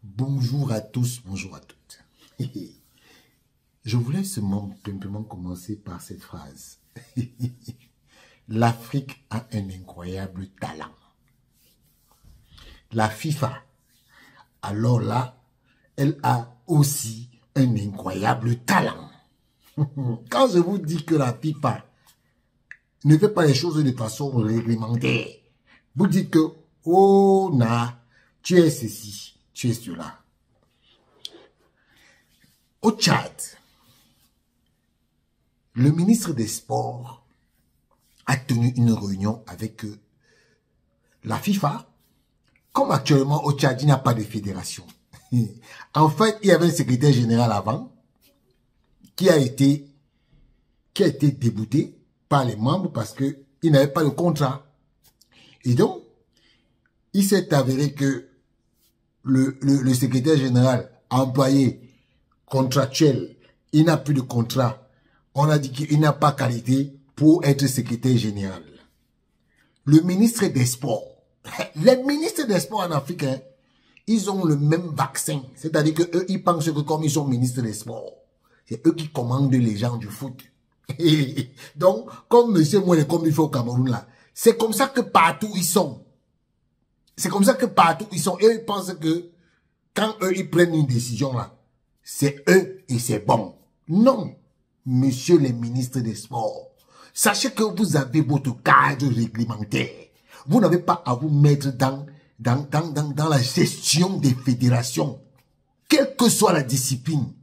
Bonjour à tous, bonjour à toutes. Je voulais simplement commencer par cette phrase. L'Afrique a un incroyable talent. La FIFA, alors là, elle a aussi un incroyable talent. Quand je vous dis que la FIFA ne fait pas les choses de façon réglementaire, vous dites que, oh, tu es ceci, tu es cela. Au Tchad, le ministre des Sports a tenu une réunion avec la FIFA. Comme actuellement au Tchad, il n'y a pas de fédération. En fait, il y avait un secrétaire général avant qui a été débouté par les membres parce qu'il n'avait pas de contrat. Et donc, il s'est avéré que le secrétaire général employé contractuel, il n'a plus de contrat. On a dit qu'il n'a pas qualité pour être secrétaire général. Le ministre des Sports, les ministres des Sports en Afrique, hein, ils ont le même vaccin. C'est-à-dire qu'eux, ils pensent que comme ils sont ministres des Sports, c'est eux qui commandent les gens du foot. Donc, comme monsieur Moué, comme il fait au Cameroun là, c'est comme ça que partout ils sont. C'est comme ça que partout ils sont. Eux, ils pensent que quand eux, ils prennent une décision là, c'est eux et c'est bon. Non, monsieur les ministres des Sports, sachez que vous avez votre cadre réglementaire. Vous n'avez pas à vous mettre dans la gestion des fédérations. Quelle que soit la discipline,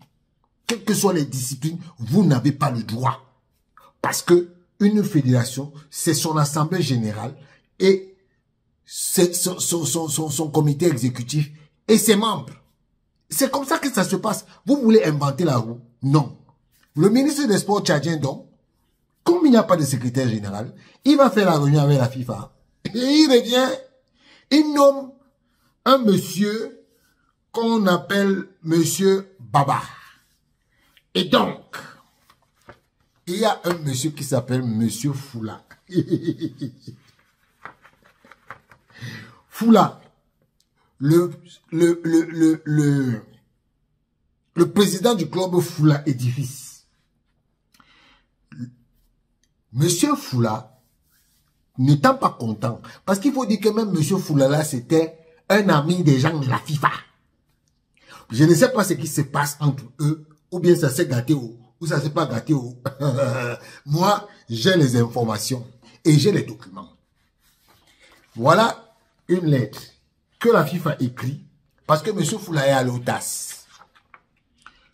quelles que soient les disciplines, vous n'avez pas le droit. Parce que une fédération, c'est son assemblée générale et c'est son comité exécutif et ses membres. C'est comme ça que ça se passe. Vous voulez inventer la roue? Non. Le ministre des Sports tchadien, donc, comme il n'y a pas de secrétaire général, il va faire la réunion avec la FIFA. Et il revient, il nomme un monsieur qu'on appelle monsieur Baba. Et donc, il y a un monsieur qui s'appelle monsieur Foula. Foula. Le président du club Foula Édifice. Monsieur Foula, n'étant pas content, parce qu'il faut dire que même monsieur Foula là, c'était un ami des gens de la FIFA. Je ne sais pas ce qui se passe entre eux, ou bien ça s'est gâté ou ça s'est pas gâté. Moi, j'ai les informations et j'ai les documents. Voilà une lettre que la FIFA écrit parce que M. Foula est à l'OTAS.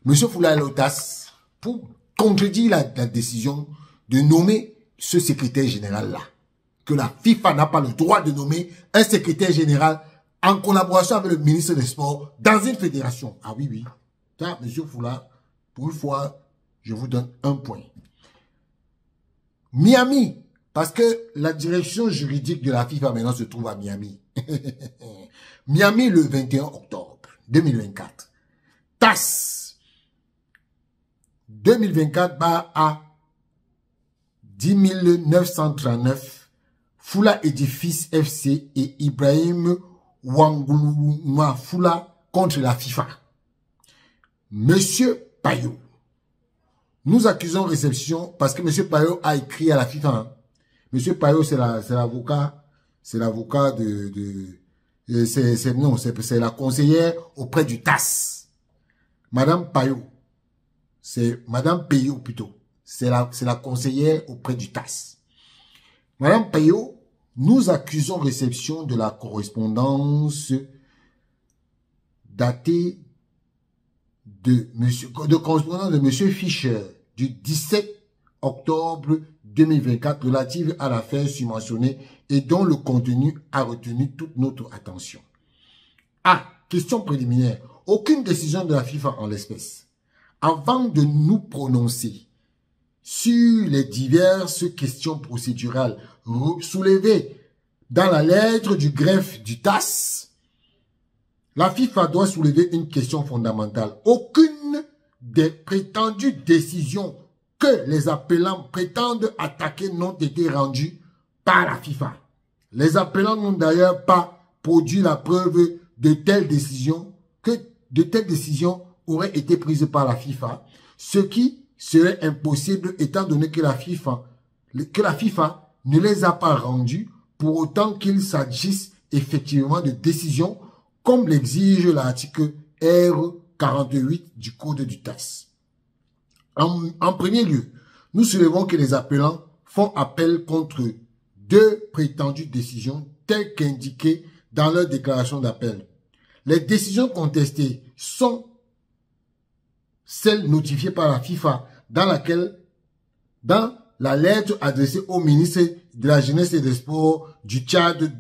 M. Foula est à l'OTAS pour contredire la décision de nommer ce secrétaire général-là. Que la FIFA n'a pas le droit de nommer un secrétaire général en collaboration avec le ministre des Sports dans une fédération. Ah oui, oui. Ça, M. Foula, pour une fois, je vous donne un point. Miami, parce que la direction juridique de la FIFA maintenant se trouve à Miami. Miami le 21 octobre 2024. TAS 2024 bat à 10 939 Foula Édifice FC et Ibrahim Wanguluma Foula contre la FIFA. Monsieur Payot, nous accusons réception parce que Monsieur Payot a écrit à la FIFA. Hein. Monsieur Payot, c'est l'avocat c'est la conseillère auprès du TAS. Madame Payot, c'est Madame Payot plutôt. C'est la conseillère auprès du TAS. Madame Payot, nous accusons réception de la correspondance datée de correspondance de Monsieur Fischer du 17 octobre 2024 relative à l'affaire subventionnée et dont le contenu a retenu toute notre attention. Ah, question préliminaire. Aucune décision de la FIFA en l'espèce. Avant de nous prononcer sur les diverses questions procédurales soulevées dans la lettre du greffe du TAS, la FIFA doit soulever une question fondamentale. Aucune des prétendues décisions que les appelants prétendent attaquer n'ont été rendues par la FIFA. Les appelants n'ont d'ailleurs pas produit la preuve de telles décisions auraient été prises par la FIFA, ce qui serait impossible étant donné que la FIFA ne les a pas rendues pour autant qu'il s'agisse effectivement de décisions comme l'exige l'article R48 du Code du TAS. En premier lieu, nous soulevons que les appelants font appel contre deux prétendues décisions telles qu'indiquées dans leur déclaration d'appel. Les décisions contestées sont celles notifiées par la FIFA dans la lettre adressée au ministre de la Jeunesse et des Sports du Tchad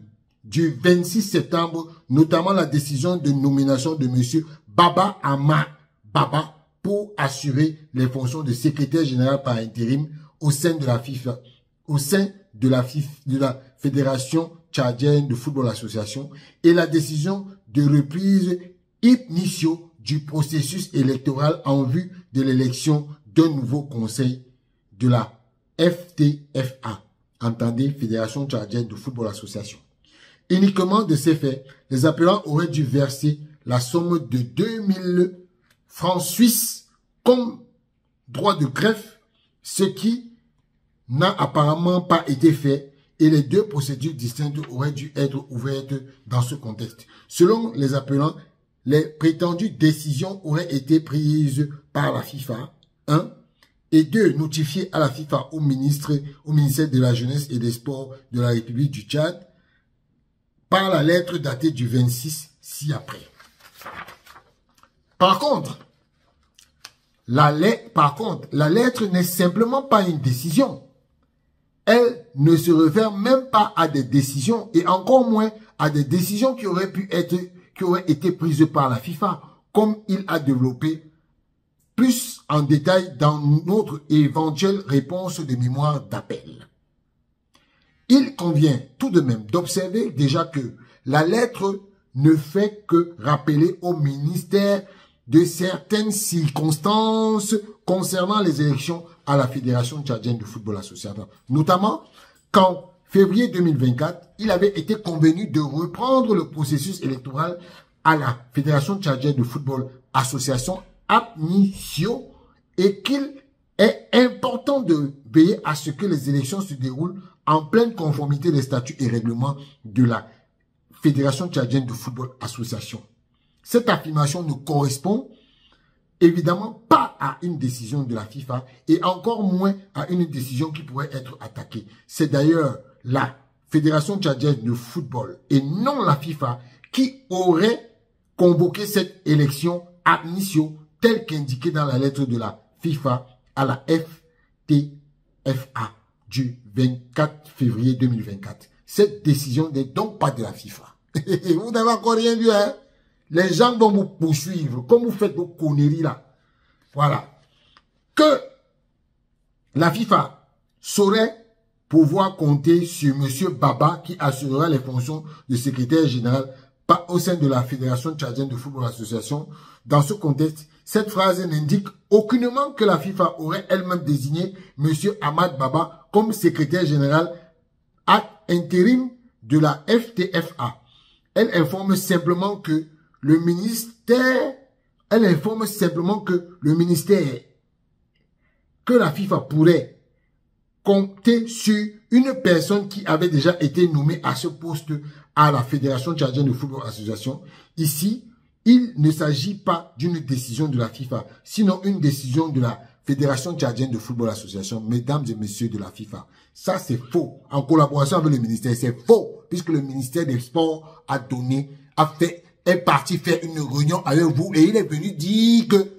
du 26 septembre, notamment la décision de nomination de M. Baba Ama Baba pour assurer les fonctions de secrétaire général par intérim au sein de la FIFA, de la Fédération tchadienne de football association, et la décision de reprise initio du processus électoral en vue de l'élection d'un nouveau conseil de la FTFA, entendez Fédération tchadienne de football association. Uniquement de ces faits, les appelants auraient dû verser la somme de 2000 francs suisses comme droit de greffe, ce qui n'a apparemment pas été fait, et les deux procédures distinctes auraient dû être ouvertes dans ce contexte. Selon les appelants, les prétendues décisions auraient été prises par la FIFA, 1, et 2, notifiées à la FIFA au ministère de la Jeunesse et des Sports de la République du Tchad, par la lettre datée du 26 ci-après. Par contre, la lettre n'est simplement pas une décision. Elle ne se réfère même pas à des décisions et encore moins à des décisions qui auraient été prises par la FIFA, comme il a développé plus en détail dans notre éventuelle réponse de mémoire d'appel. Il convient tout de même d'observer déjà que la lettre ne fait que rappeler au ministère de certaines circonstances concernant les élections à la Fédération tchadienne de football associatif. Notamment qu'en février 2024, il avait été convenu de reprendre le processus électoral à la Fédération tchadienne de football association APNICIO et qu'il est important de veiller à ce que les élections se déroulent en pleine conformité des statuts et règlements de la Fédération tchadienne de football association. Cette affirmation ne correspond évidemment pas à une décision de la FIFA et encore moins à une décision qui pourrait être attaquée. C'est d'ailleurs la Fédération tchadienne de football et non la FIFA qui aurait convoqué cette élection à initio telle qu'indiquée dans la lettre de la FIFA à la FTFA du 24 février 2024. Cette décision n'est donc pas de la FIFA. Vous n'avez encore rien vu, hein? Les gens vont vous poursuivre, comme vous faites vos conneries là. Voilà. Que la FIFA saurait pouvoir compter sur M. Baba qui assurera les fonctions de secrétaire général au sein de la Fédération tchadienne de football association. Dans ce contexte, cette phrase n'indique aucunement que la FIFA aurait elle-même désigné M. Ahmad Baba comme secrétaire général ad intérim de la FTFA. Elle informe simplement que le ministère, que la FIFA pourrait compter sur une personne qui avait déjà été nommée à ce poste à la Fédération tchadienne de football association. Ici, il ne s'agit pas d'une décision de la FIFA, sinon une décision de la Fédération tchadienne de football association. Mesdames et messieurs de la FIFA, ça c'est faux. En collaboration avec le ministère, c'est faux, puisque le ministère des Sports est parti faire une réunion avec vous et il est venu dire que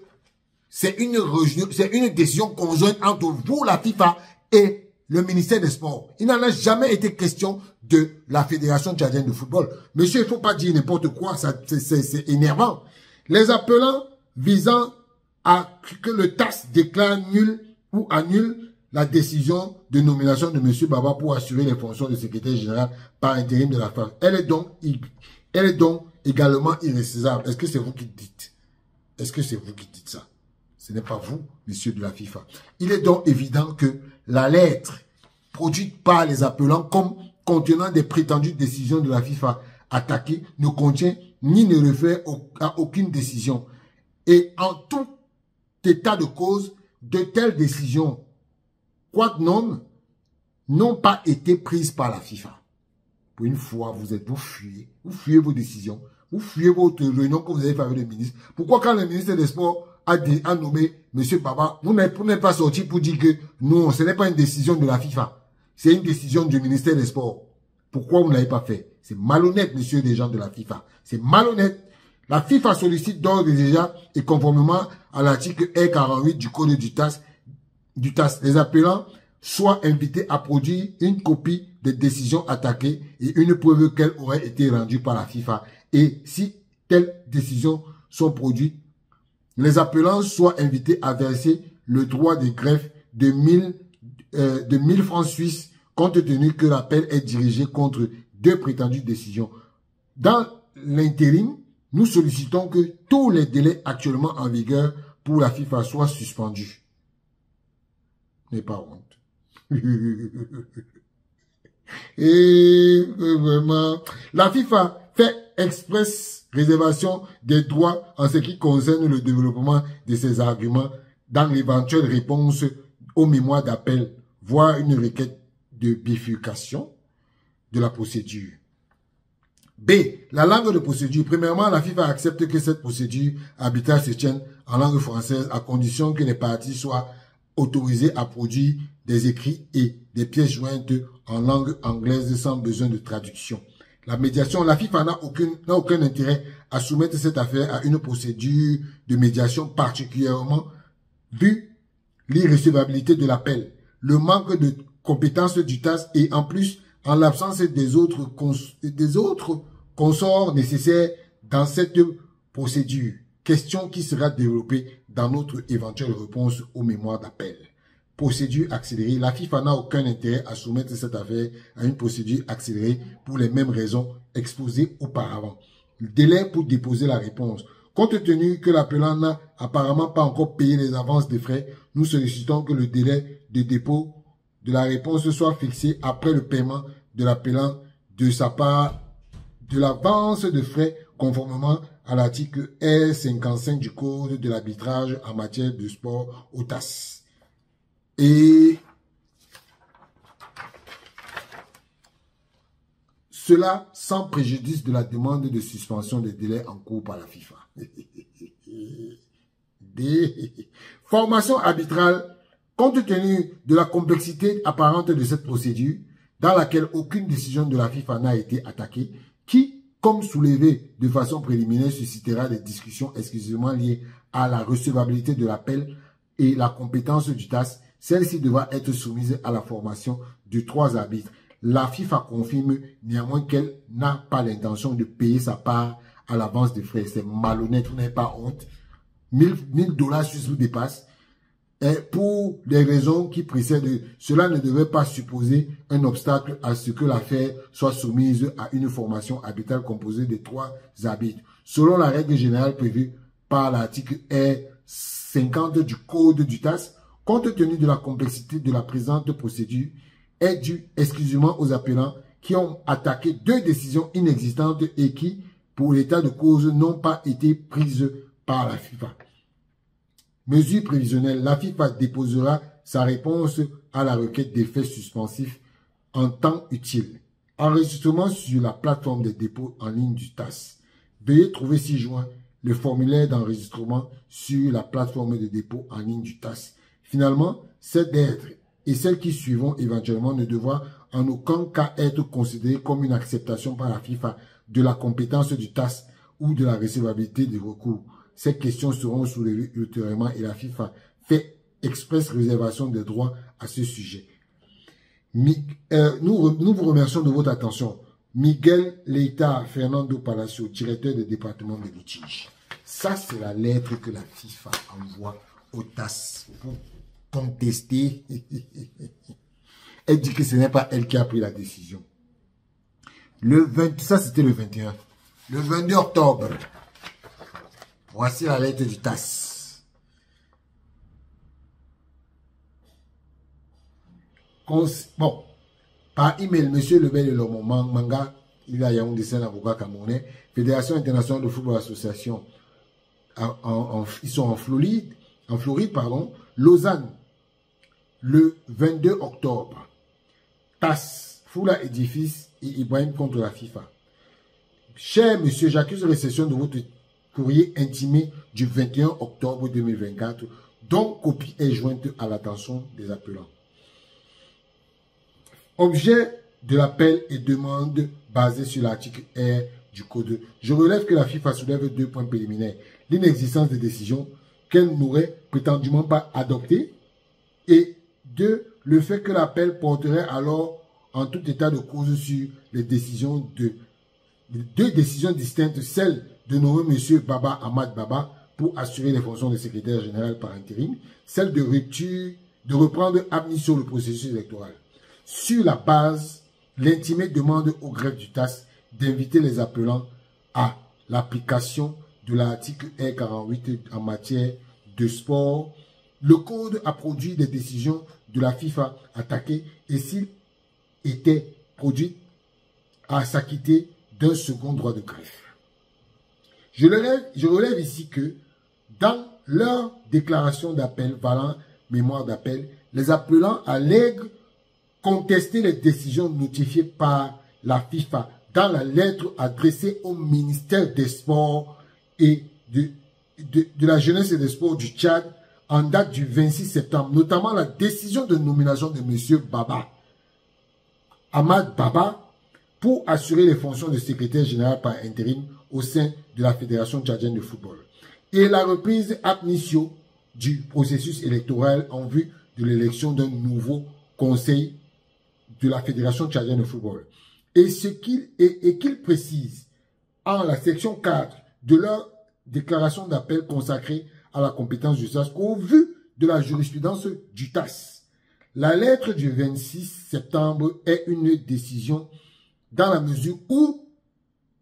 c'est une décision conjointe entre vous, la FIFA, et le ministère des Sports. Il n'en a jamais été question de la Fédération tchadienne de football. Monsieur, il ne faut pas dire n'importe quoi, c'est énervant. Les appelants visant à que le TAS déclare nul ou annule la décision de nomination de M. Baba pour assurer les fonctions de secrétaire général par intérim de la FIFA. Elle est donc également irrécusable. Est-ce que c'est vous qui dites? Est-ce que c'est vous qui dites ça? Ce n'est pas vous, messieurs de la FIFA. Il est donc évident que la lettre produite par les appelants comme contenant des prétendues décisions de la FIFA attaquées ne contient ni ne réfère à aucune décision. Et en tout état de cause, de telles décisions, quoique non, n'ont pas été prises par la FIFA. Pour une fois, vous fuyez vos décisions, vous fuyez votre réunion que vous avez fait avec le ministre. Pourquoi quand le ministre des Sports a nommé M. Baba, vous n'êtes pas sorti pour dire que non, ce n'est pas une décision de la FIFA, c'est une décision du ministère des Sports. Pourquoi vous ne l'avez pas fait? C'est malhonnête, messieurs des gens de la FIFA. C'est malhonnête. La FIFA sollicite d'ores et déjà, et conformément à l'article R48 du Code du TAS, les appelants soient invités à produire une copie des décisions attaquées et une preuve qu'elles auraient été rendues par la FIFA. Et si telles décisions sont produites, les appelants soient invités à verser le droit de greffe de 1000 francs suisses, compte tenu que l'appel est dirigé contre 2 prétendues décisions. Dans l'intérim, nous sollicitons que tous les délais actuellement en vigueur pour la FIFA soient suspendus. N'est pas honte. Et vraiment, la FIFA fait express réservation des droits en ce qui concerne le développement de ses arguments dans l'éventuelle réponse aux mémoires d'appel, voire une requête de bifurcation de la procédure. B. La langue de procédure. Premièrement, la FIFA accepte que cette procédure arbitrale se tienne en langue française à condition que les parties soient autorisées à produire des écrits et des pièces jointes en langue anglaise sans besoin de traduction. La médiation, la FIFA n'a aucun intérêt à soumettre cette affaire à une procédure de médiation, particulièrement vu l'irrecevabilité de l'appel, le manque de compétences du TAS et en plus, en l'absence des autres consorts nécessaires dans cette procédure. Question qui sera développée dans notre éventuelle réponse aux mémoires d'appel. Procédure accélérée. La FIFA n'a aucun intérêt à soumettre cette affaire à une procédure accélérée pour les mêmes raisons exposées auparavant. Le délai pour déposer la réponse. Compte tenu que l'appelant n'a apparemment pas encore payé les avances de frais, nous sollicitons que le délai de dépôt de la réponse soit fixé après le paiement de l'appelant de sa part de l'avance de frais conformément à l'article R55 du Code de l'arbitrage en matière de sport au TAS. Et cela sans préjudice de la demande de suspension des délais en cours par la FIFA. Formation arbitrale. Compte tenu de la complexité apparente de cette procédure, dans laquelle aucune décision de la FIFA n'a été attaquée, qui, comme soulevé de façon préliminaire, suscitera des discussions exclusivement liées à la recevabilité de l'appel et la compétence du TAS, celle-ci devra être soumise à la formation de 3 arbitres. La FIFA confirme néanmoins qu'elle n'a pas l'intention de payer sa part à l'avance des frais. C'est malhonnête, vous n'avez pas honte. 1000 $ suisses vous dépassent. Et pour les raisons qui précèdent, cela ne devait pas supposer un obstacle à ce que l'affaire soit soumise à une formation arbitrale composée de 3 arbitres. Selon la règle générale prévue par l'article R50 du Code du TAS, compte tenu de la complexité de la présente procédure, est due exclusivement aux appelants qui ont attaqué 2 décisions inexistantes et qui, pour l'état de cause, n'ont pas été prises par la FIFA. Mesure prévisionnelle, la FIFA déposera sa réponse à la requête d'effets suspensifs en temps utile. Enregistrement sur la plateforme de dépôt en ligne du TAS. Veuillez trouver ci-joint le formulaire d'enregistrement sur la plateforme de dépôt en ligne du TAS. Finalement, cette lettre et celles qui suivront éventuellement ne devront en aucun cas être considérées comme une acceptation par la FIFA de la compétence du TAS ou de la recevabilité des recours. Ces questions seront soulevées ultérieurement et la FIFA fait express réservation des droits à ce sujet. Nous vous remercions de votre attention. Miguel Leita Fernando Palacio, directeur du département de litige. Ça, c'est la lettre que la FIFA envoie au TAS pour contester. Elle dit que ce n'est pas elle qui a pris la décision. Ça, c'était le 21. Le 22 octobre. Voici la lettre du TAS. Bon, par email, Monsieur Lebel et Lomo Manga, Il a Yaoundé, c'est un avocat camerounais. Fédération internationale de football association. Ils sont en Floride, pardon. Lausanne, le 22 octobre. TAS, Foula Édifice et Ibrahim contre la FIFA. Cher monsieur, j'accuse réception de votre courrier intimé du 21 octobre 2024, dont copie est jointe à l'attention des appelants. Objet de l'appel et demande basé sur l'article R du Code. Je relève que la FIFA soulève 2 points préliminaires. L'inexistence de décisions qu'elle n'aurait prétendument pas adoptées et 2, le fait que l'appel porterait alors en tout état de cause sur les décisions de 2 décisions distinctes, celle de nommer M. Baba Ahmad Baba pour assurer les fonctions de secrétaire général par intérim, celle de reprendre ab initio le processus électoral. Sur la base, l'intimé demande au greffe du TAS d'inviter les appelants à l'application de l'article R48 en matière de sport. Le code a produit des décisions de la FIFA attaquées et s'il était produit à s'acquitter d'un second droit de greffe. Je relève ici que dans leur déclaration d'appel valant mémoire d'appel, les appelants allèguent contester les décisions notifiées par la FIFA dans la lettre adressée au ministère des Sports et de la Jeunesse et des Sports du Tchad en date du 26 septembre, notamment la décision de nomination de M. Baba Ahmad Baba pour assurer les fonctions de secrétaire général par intérim au sein de la Fédération tchadienne de football et la reprise ab initio du processus électoral en vue de l'élection d'un nouveau conseil de la Fédération tchadienne de football. Et qu'ils précisent en la section 4 de leur déclaration d'appel consacrée à la compétence du TAS qu'au vu de la jurisprudence du TAS, la lettre du 26 septembre est une décision dans la mesure où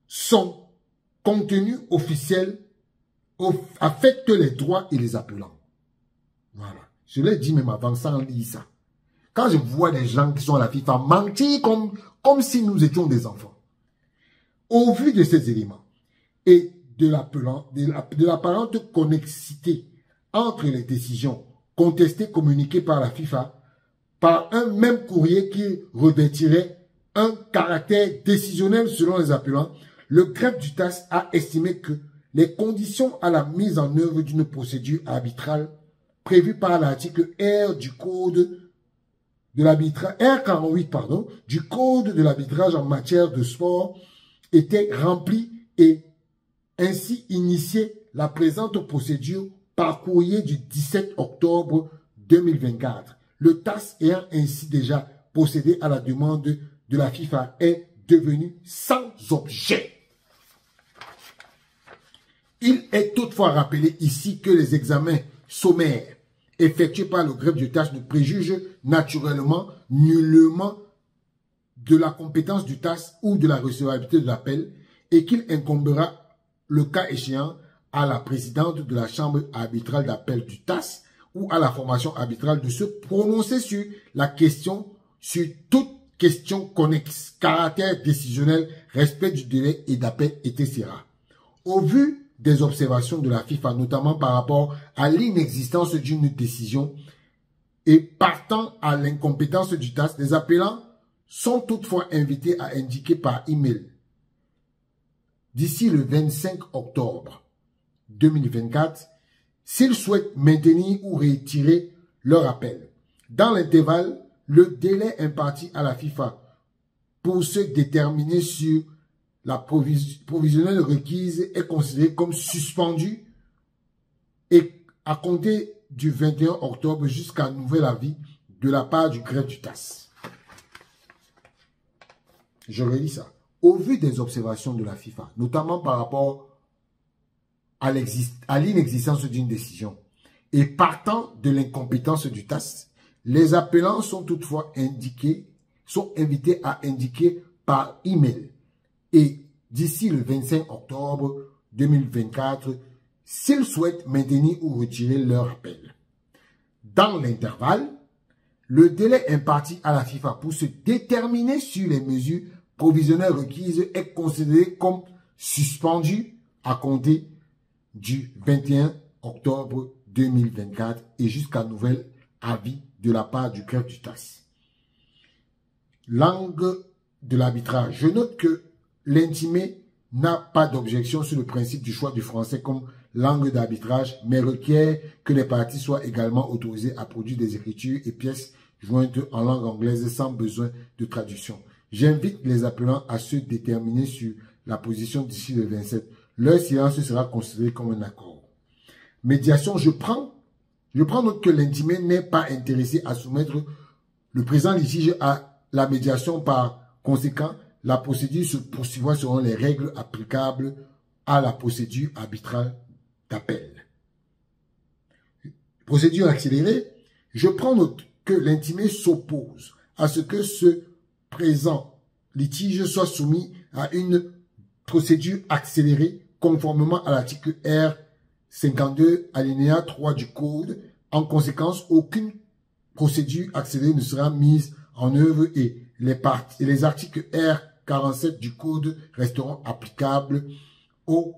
son contenu officiel affecte les droits et les appelants. Voilà. Je l'ai dit même avant sans lire ça. Quand je vois des gens qui sont à la FIFA mentir comme si nous étions des enfants, au vu de ces éléments et de l'apparente connexité entre les décisions contestées communiquées par la FIFA par un même courrier qui revêtirait un caractère décisionnel selon les appelants, le greffe du TAS a estimé que les conditions à la mise en œuvre d'une procédure arbitrale prévue par l'article R du Code de l'arbitrage, R48, pardon, du Code de l'arbitrage en matière de sport étaient remplies et ainsi initié la présente procédure par courrier du 17 octobre 2024. Le TAS ayant ainsi déjà procédé à la demande de la FIFA est devenu sans objet. Il est toutefois rappelé ici que les examens sommaires effectués par le greffe du TAS ne préjugent naturellement nullement de la compétence du TAS ou de la recevabilité de l'appel et qu'il incombera le cas échéant à la présidente de la chambre arbitrale d'appel du TAS ou à la formation arbitrale de se prononcer sur la question, sur toute question connexe, caractère décisionnel, respect du délai et d'appel, etc. Au vu des observations de la FIFA, notamment par rapport à l'inexistence d'une décision et partant à l'incompétence du TAS, les appelants sont toutefois invités à indiquer par email d'ici le 25 octobre 2024 s'ils souhaitent maintenir ou retirer leur appel. Dans l'intervalle, le délai imparti à la FIFA pour se déterminer sur la provisionnelle requise est considéré comme suspendu et à compter du 21 octobre jusqu'à nouvel avis de la part du greffe du TAS. Je relis ça. Au vu des observations de la FIFA, notamment par rapport à l'inexistence d'une décision et partant de l'incompétence du TAS, les appelants sont toutefois invités à indiquer par email et d'ici le 25 octobre 2024 s'ils souhaitent maintenir ou retirer leur appel. Dans l'intervalle, le délai imparti à la FIFA pour se déterminer sur les mesures provisionnelle requise est considérée comme suspendue à compter du 21 octobre 2024 et jusqu'à nouvel avis de la part du greffe du TAS. Langue de l'arbitrage. Je note que l'intimé n'a pas d'objection sur le principe du choix du français comme langue d'arbitrage, mais requiert que les parties soient également autorisées à produire des écritures et pièces jointes en langue anglaise sans besoin de traduction. J'invite les appelants à se déterminer sur la position d'ici le 27. Leur silence sera considéré comme un accord. Médiation, je prends note que l'intimé n'est pas intéressé à soumettre le présent litige à la médiation. Par conséquent, la procédure se poursuivra selon les règles applicables à la procédure arbitrale d'appel. Procédure accélérée, je prends note que l'intimé s'oppose à ce que ce présent litige soit soumis à une procédure accélérée conformément à l'article R 52 alinéa 3 du Code. En conséquence, aucune procédure accélérée ne sera mise en œuvre et les articles R 47 du Code resteront applicables au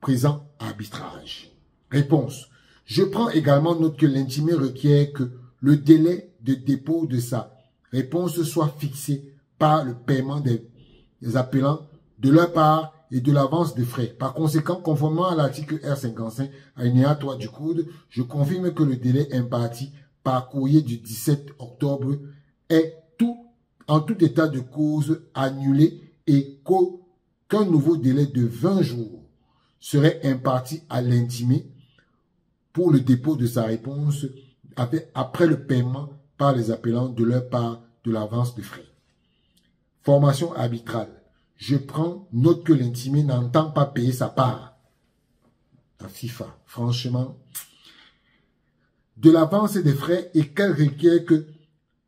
présent arbitrage. Réponse. Je prends également note que l'intimé requiert que le délai de dépôt de sa réponse soit fixé par le paiement des appelants de leur part et de l'avance de frais. Par conséquent, conformément à l'article R55 alinéa 3 du Code, je confirme que le délai imparti par courrier du 17 octobre est en tout état de cause annulé et qu'un nouveau délai de 20 jours serait imparti à l'intimé pour le dépôt de sa réponse après le paiement par les appelants de leur part de l'avance de frais. Formation arbitrale. Je prends note que l'intimé n'entend pas payer sa part. La FIFA, franchement, de l'avance des frais et qu'elle requiert que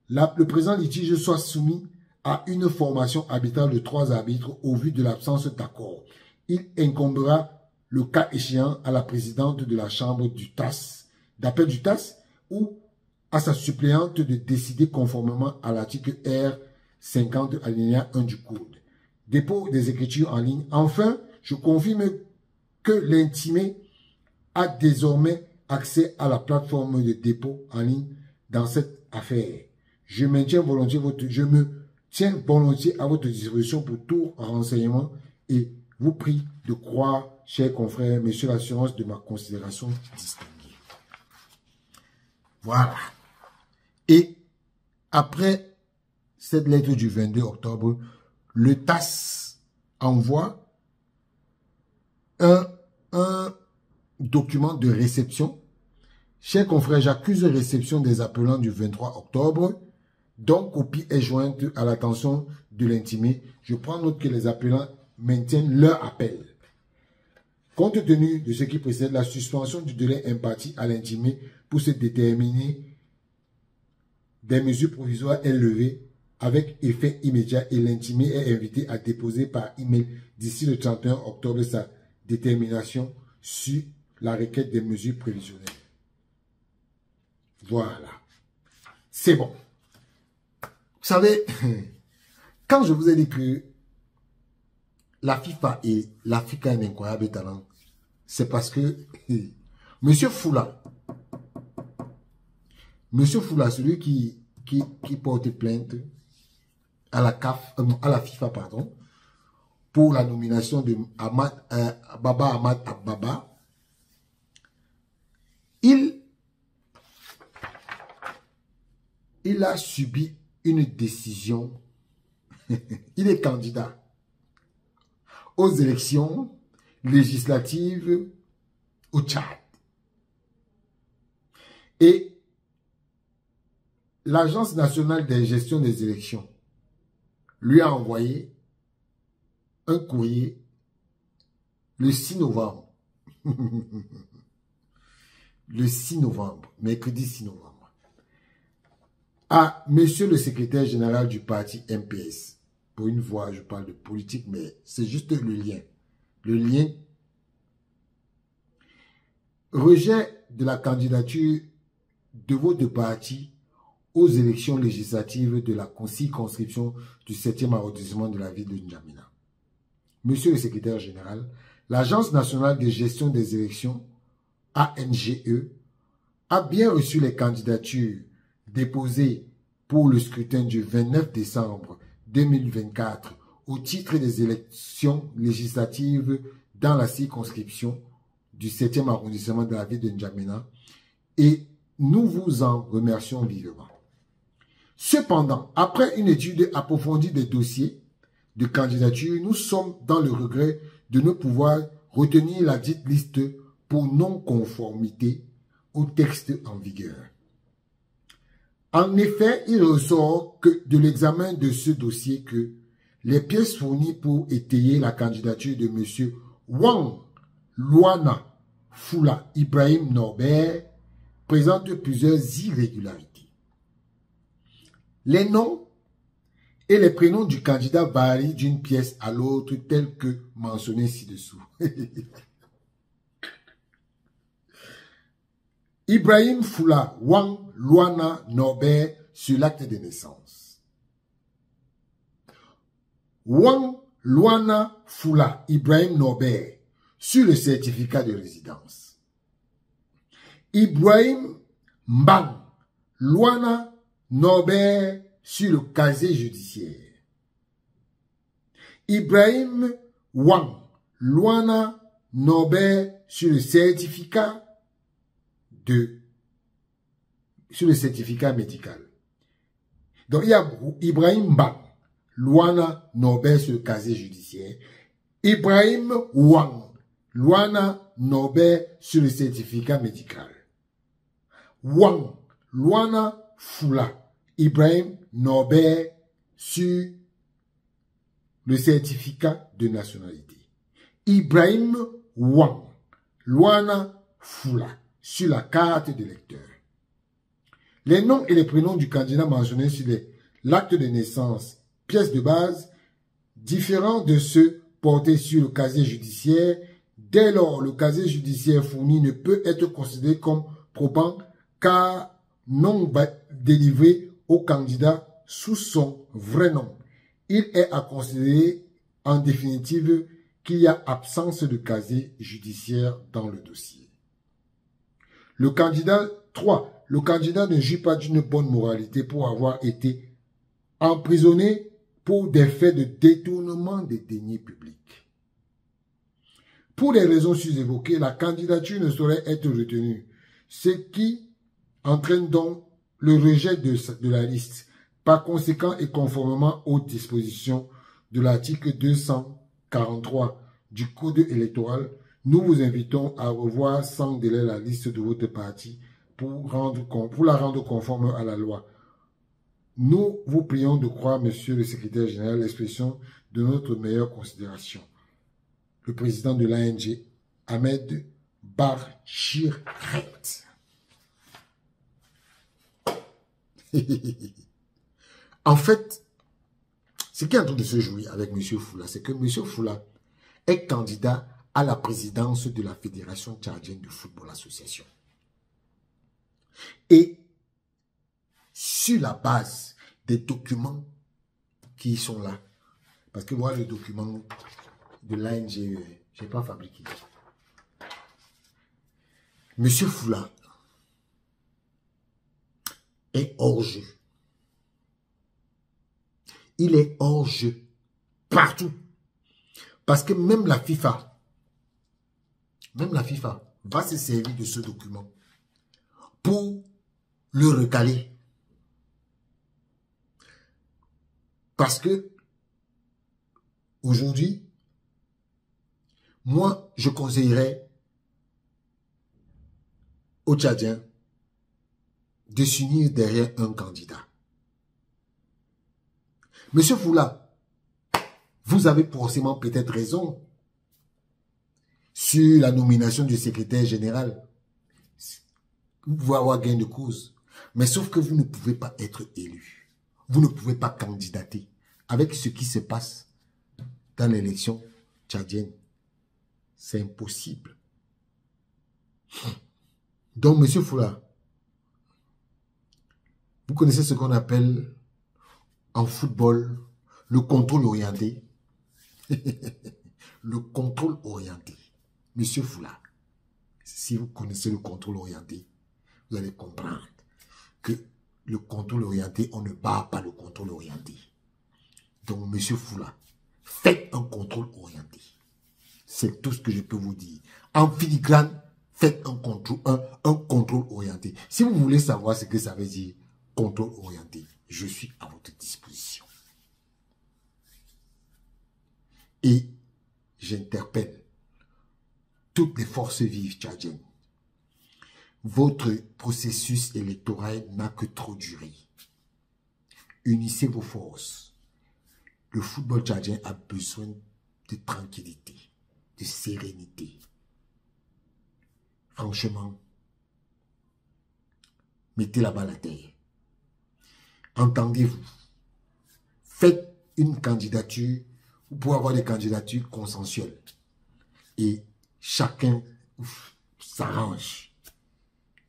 le présent litige soit soumis à une formation arbitrale de 3 arbitres au vu de l'absence d'accord. Il incombera le cas échéant à la présidente de la chambre du TAS, d'appel du TAS, ou à sa suppléante de décider conformément à l'article R 50 alinéa 1 du Code. Dépôt des écritures en ligne. Enfin, je confirme que l'intimé a désormais accès à la plateforme de dépôt en ligne dans cette affaire. Je me tiens volontiers à votre disposition pour tout renseignement et vous prie de croire, chers confrères, messieurs l'assurance de ma considération distinguée. Voilà. Et après cette lettre du 22 octobre, le TAS envoie un document de réception. Chers confrères, j'accuse réception des appelants du 23 octobre. Donc, copie est jointe à l'attention de l'intimé. Je prends note que les appelants maintiennent leur appel. Compte tenu de ce qui précède, la suspension du délai imparti à l'intimé pour se déterminer des mesures provisoires est levée avec effet immédiat et l'intimé est invité à déposer par email d'ici le 31 octobre sa détermination sur la requête des mesures prévisionnelles. Voilà. C'est bon. Vous savez, quand je vous ai dit que la FIFA et l'Afrique a un incroyable talent, c'est parce que Monsieur Foula, celui qui porte plainte à la FIFA, pardon, pour la nomination de Baba Ahmad Ababa, il a subi une décision. Il est candidat aux élections législatives au Tchad. Et l'Agence nationale de gestion des élections lui a envoyé un courrier le 6 novembre. Le 6 novembre, mercredi 6 novembre. À monsieur le secrétaire général du parti MPS. Pour une fois, je parle de politique, mais c'est juste le lien. Le lien. Rejet de la candidature de vos deux partis aux élections législatives de la circonscription du 7e arrondissement de la ville de N'Djamena. Monsieur le secrétaire général, l'Agence nationale de gestion des élections, ANGE, a bien reçu les candidatures déposées pour le scrutin du 29 décembre 2024 au titre des élections législatives dans la circonscription du 7e arrondissement de la ville de N'Djamena et nous vous en remercions vivement. Cependant, après une étude approfondie des dossiers de candidature, nous sommes dans le regret de ne pouvoir retenir la dite liste pour non-conformité au texte en vigueur. En effet, il ressort que de l'examen de ce dossier que les pièces fournies pour étayer la candidature de M. Wang Luana Fula Ibrahim Norbert présentent plusieurs irrégularités. Les noms et les prénoms du candidat varient d'une pièce à l'autre tels que mentionnés ci-dessous. Ibrahim Fula Wang Luana Norbert sur l'acte de naissance. Wang Luana Fula Ibrahim Norbert sur le certificat de résidence. Ibrahim Mbang Luana Norbert sur le casier judiciaire. Ibrahim Wang Luana Norbert sur le certificat médical. Donc il y a Ibrahim Mbang Luana Norbert sur le casier judiciaire. Ibrahim Wang Luana Norbert sur le certificat médical. Wang Luana Fula Ibrahim Norbert sur le certificat de nationalité. Ibrahim Wang Luana Fula sur la carte d'électeur. Les noms et les prénoms du candidat mentionnés sur l'acte de naissance, pièce de base, différents de ceux portés sur le casier judiciaire. Dès lors, le casier judiciaire fourni ne peut être considéré comme probant car non délivré au candidat sous son vrai nom. Il est à considérer en définitive qu'il y a absence de casier judiciaire dans le dossier. Le candidat 3. Le candidat ne jouit pas d'une bonne moralité pour avoir été emprisonné pour des faits de détournement des deniers publics. Pour les raisons sus-évoquées, la candidature ne saurait être retenue, ce qui entraîne donc le rejet de la liste. Par conséquent et conformément aux dispositions de l'article 243 du Code électoral, nous vous invitons à revoir sans délai la liste de votre parti pour la rendre conforme à la loi. Nous vous prions de croire, Monsieur le secrétaire général, l'expression de notre meilleure considération. Le président de l'ANG, Ahmed Barchir. En fait, ce qui est en train de se jouer avec M. Fula, c'est que M. Fula est candidat à la présidence de la Fédération tchadienne de football association. Et sur la base des documents qui sont là, parce que moi, les documents de l'ANG, je n'ai pas fabriqué. M. Fula est hors jeu. Il est hors jeu partout. Parce que même la FIFA va se servir de ce document pour le recaler. Parce que aujourd'hui, moi, je conseillerais aux Tchadiens de s'unir derrière un candidat. Monsieur Fula, vous avez forcément peut-être raison sur la nomination du secrétaire général. Vous pouvez avoir gain de cause. Mais sauf que vous ne pouvez pas être élu. Vous ne pouvez pas candidater avec ce qui se passe dans l'élection tchadienne. C'est impossible. Donc, monsieur Fula, Vous connaissez ce qu'on appelle en football le contrôle orienté. Le contrôle orienté. Monsieur Foula, si vous connaissez le contrôle orienté, vous allez comprendre que le contrôle orienté, on ne bat pas le contrôle orienté. Donc, monsieur Foula, faites un contrôle orienté. C'est tout ce que je peux vous dire. En filigrane, faites un contrôle orienté. Si vous voulez savoir ce que ça veut dire, contrôle orienté, je suis à votre disposition. Et j'interpelle toutes les forces vives tchadiennes. Votre processus électoral n'a que trop duré. Unissez vos forces. Le football tchadien a besoin de tranquillité, de sérénité. Franchement, mettez la balle à terre. Entendez-vous. Faites une candidature. Vous pouvez avoir des candidatures consensuelles. Et chacun s'arrange.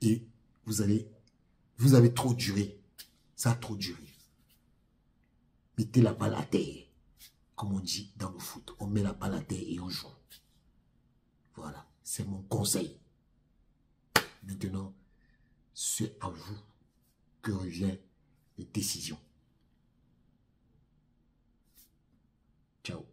Et vous avez trop duré. Ça a trop duré. Mettez la balle à terre. Comme on dit dans le foot. On met la balle à terre et on joue. Voilà. C'est mon conseil. Maintenant, c'est à vous que revient les décisions. Ciao.